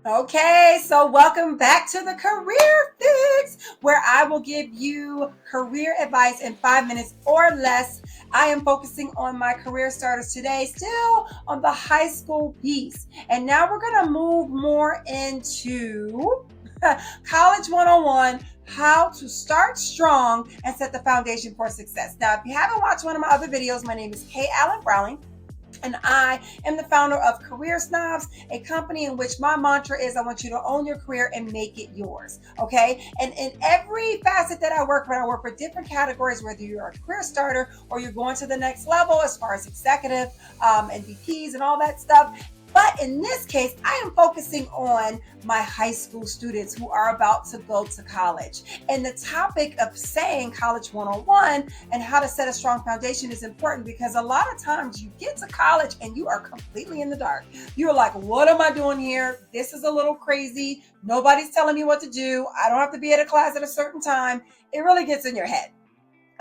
Okay, so welcome back to the Career Fix, where I will give you career advice in 5 minutes or less. I am focusing on my career starters today, still on the high school piece. And now we're going to move more into College 101, how to start strong and set the foundation for success. Now, if you haven't watched one of my other videos, my name is Kay Allen Browning, and I am the founder of Career Snobs, a company in which my mantra is I want you to own your career and make it yours. Okay. And in every facet that I work with different categories, whether you're a career starter or you're going to the next level as far as executive and VPs and all that stuff. But in this case, I am focusing on my high school students who are about to go to college. And the topic of saying College 101 and how to set a strong foundation is important because a lot of times you get to college and you are completely in the dark. You're like, what am I doing here? This is a little crazy. Nobody's telling me what to do. I don't have to be at a class at a certain time. It really gets in your head.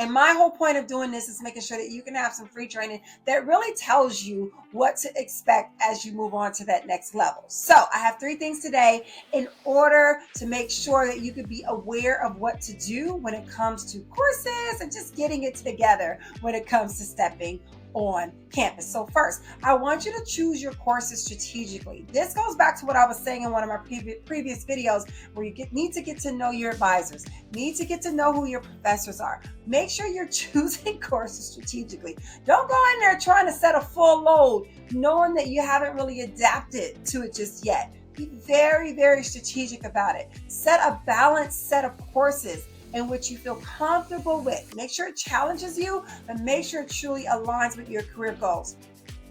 And my whole point of doing this is making sure that you can have some free training that really tells you what to expect as you move on to that next level. So I have 3 things today in order to make sure that you could be aware of what to do when it comes to courses and just getting it together when it comes to stepping on campus. So first, I want you to choose your courses strategically. This goes back to what I was saying in one of my previous videos where you need to get to know your advisors, need to get to know who your professors are. Make sure you're choosing courses strategically. Don't go in there trying to set a full load, knowing that you haven't really adapted to it just yet. Be very, very strategic about it. Set a balanced set of courses in which you feel comfortable with. Make sure it challenges you, but make sure it truly aligns with your career goals.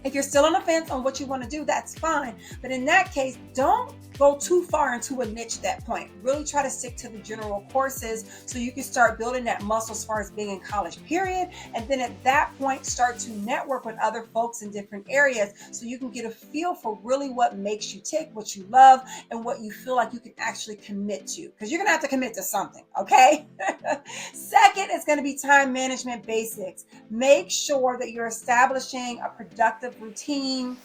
If you're still on the fence on what you want to do, that's fine. But in that case, don't go too far into a niche at that point. Really try to stick to the general courses so you can start building that muscle as far as being in college, period. And then at that point, start to network with other folks in different areas so you can get a feel for really what makes you tick, what you love, and what you feel like you can actually commit to. Because you're going to have to commit to something, okay? Second is going to be time management basics. Make sure that you're establishing a productive routine,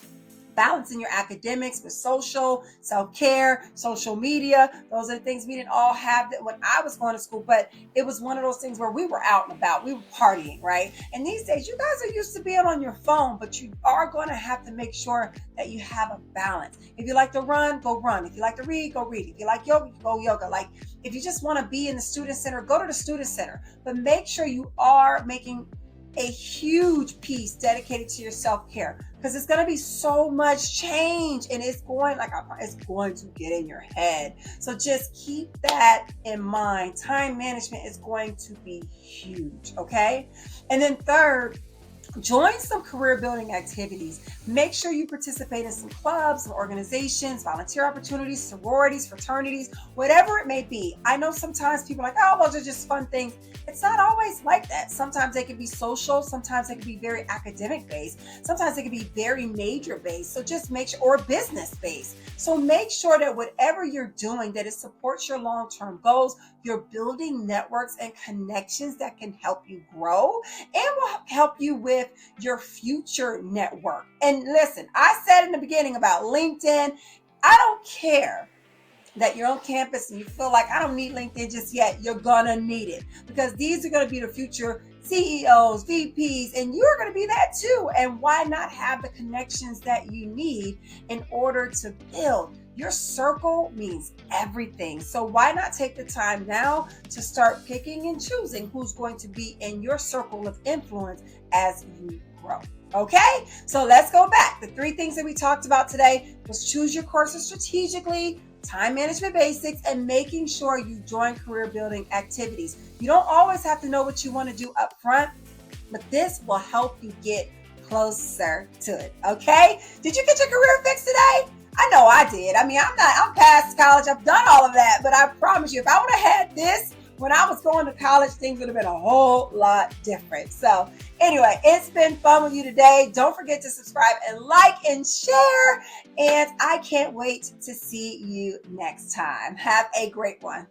balancing your academics with social, self-care, social media. Those are the things we didn't all have that when I was going to school, but it was one of those things where we were out and about, we were partying, right? And these days, you guys are used to being on your phone, but you are going to have to make sure that you have a balance. If you like to run, go run. If you like to read, go read. If you like yoga, go yoga. Like if you just want to be in the student center, go to the student center, but make sure you are making a huge piece dedicated to your self-care because it's going to be so much change and it's going to get in your head. So just keep that in mind. Time management is going to be huge. Okay. And then third, join some career building activities. Make sure you participate in some clubs, some organizations, volunteer opportunities, sororities, fraternities, whatever it may be. I know sometimes people are like, oh, those are just fun things. It's not always like that. Sometimes they can be social. Sometimes they can be very academic based. Sometimes they can be very major based. So just make sure, or business based. So make sure that whatever you're doing, that it supports your long-term goals. You're building networks and connections that can help you grow and will help you with your future network. And listen, I said in the beginning about LinkedIn, I don't care that you're on campus and you feel like I don't need LinkedIn just yet. You're gonna need it because these are going to be the future CEOs, VPs, and you're going to be that too. And why not have the connections that you need in order to build? Your circle means everything. So why not take the time now to start picking and choosing who's going to be in your circle of influence as you grow? Okay, so let's go back. The 3 things that we talked about today was choose your courses strategically, time management basics, and making sure you join career building activities. You don't always have to know what you want to do up front, but this will help you get closer to it. Okay, did you get your career fix today? I know I did. I mean, I'm past college. I've done all of that, but I promise you, if I would have had this when I was going to college, things would have been a whole lot different. So anyway, it's been fun with you today. Don't forget to subscribe and like and share. And I can't wait to see you next time. Have a great one.